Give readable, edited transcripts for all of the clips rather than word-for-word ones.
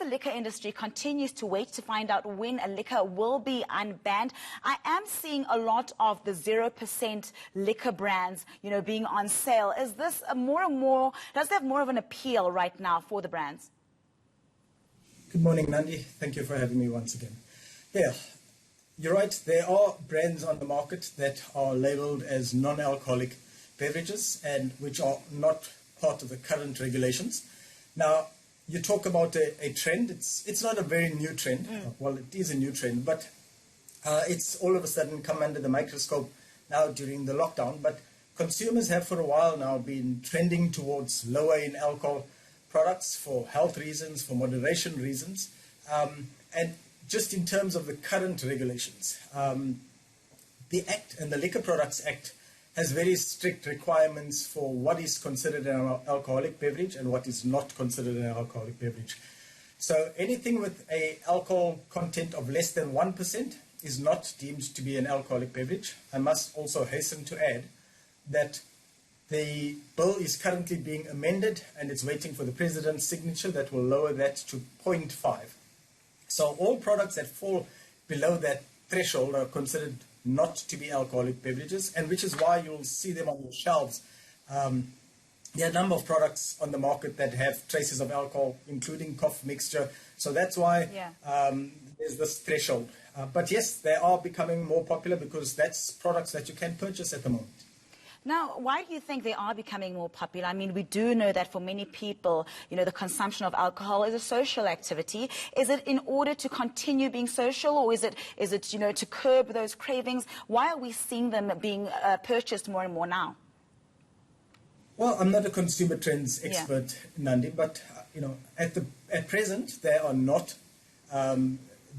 the liquor industry continues to wait to find out when a liquor will be unbanned, I am seeing a lot of the 0% liquor brands, being on sale. Is this does it have more of an appeal right now for the brands? Good morning, Nandi. Thank you for having me once again. Yeah, you're right. There are brands on the market that are labeled as non-alcoholic beverages and which are not part of the current regulations. Now, you talk about a trend. It's not a very new trend. Well, it is a new trend, but it's all of a sudden come under the microscope now during the lockdown. But consumers have for a while now been trending towards lower in alcohol products for health reasons, for moderation reasons. And just in terms of the current regulations, the Act and the Liquor Products Act has very strict requirements for what is considered an alcoholic beverage and what is not considered an alcoholic beverage. So anything with an alcohol content of less than 1% is not deemed to be an alcoholic beverage. I must also hasten to add that the bill is currently being amended and it's waiting for the President's signature that will lower that to 0.5. So all products that fall below that threshold are considered not to be alcoholic beverages, and which is why you'll see them on your shelves. There are a number of products on the market that have traces of alcohol, including cough mixture. So that's why there's this threshold. But yes, they are becoming more popular because that's products that you can purchase at the moment. Now, why do you think they are becoming more popular? I mean, we do know that for many people, the consumption of alcohol is a social activity. Is it in order to continue being social, or is it to curb those cravings? Why are we seeing them being purchased more and more now? Well, I'm not a consumer trends expert, Nandi, but at present they are not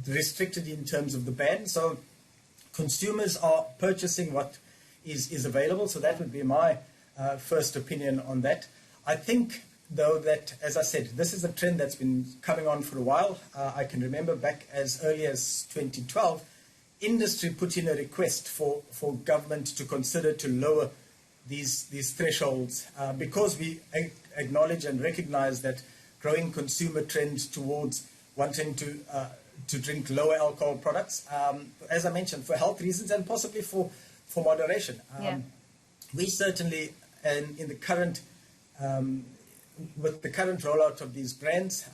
restricted in terms of the ban. So consumers are purchasing what is available. So that would be my first opinion on that. I think, though, that, as I said, this is a trend that's been coming on for a while. I can remember back as early as 2012, industry put in a request for government to consider to lower these thresholds because we acknowledge and recognize that growing consumer trend towards wanting to drink lower alcohol products, as I mentioned, for health reasons and possibly for moderation. We certainly, in the current, with the current rollout of these brands,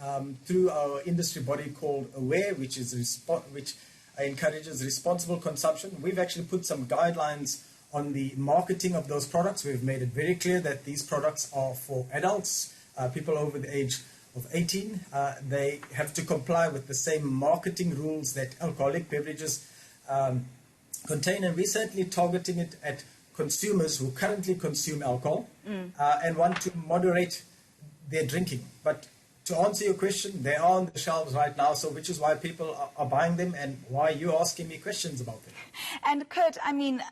through our industry body called AWARE, which encourages responsible consumption, we've actually put some guidelines on the marketing of those products. We've made it very clear that these products are for adults, people over the age of 18. They have to comply with the same marketing rules that alcoholic beverages contain, and we're certainly targeting it at consumers who currently consume alcohol and want to moderate their drinking. But to answer your question, they are on the shelves right now, so which is why people are buying them and why you're asking me questions about them. And Kurt, I mean,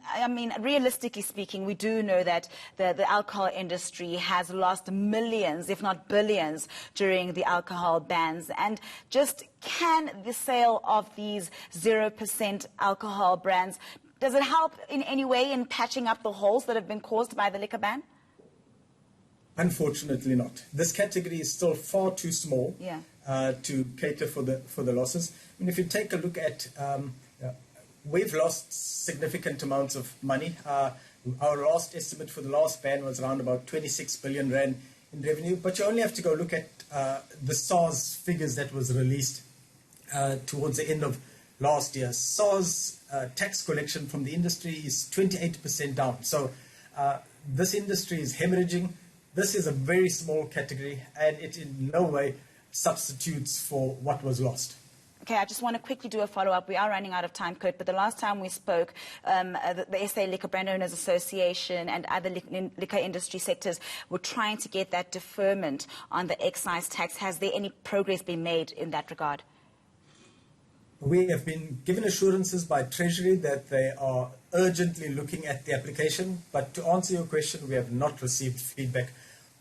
realistically speaking, we do know that the alcohol industry has lost millions, if not billions, during the alcohol bans. And just can the sale of these 0% alcohol brands, does it help in any way in patching up the holes that have been caused by the liquor ban? Unfortunately not. This category is still far too small to cater for the losses. I mean, if you take a look at, we've lost significant amounts of money. Our last estimate for the last ban was around about 26 billion rand in revenue. But you only have to go look at the SARS figures that was released towards the end of last year. SARS tax collection from the industry is 28% down. So this industry is hemorrhaging. This is a very small category, and it in no way substitutes for what was lost. Okay, I just want to quickly do a follow-up. We are running out of time, Kurt, but the last time we spoke, the SA Liquor Brand Owners Association and other liquor industry sectors were trying to get that deferment on the excise tax. Has there any progress been made in that regard? We have been given assurances by Treasury that they are urgently looking at the application, but to answer your question, we have not received feedback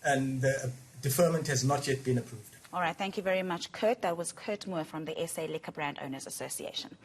and the deferment has not yet been approved. All right, thank you very much, Kurt. That was Kurt Moore from the SA Liquor Brand Owners Association.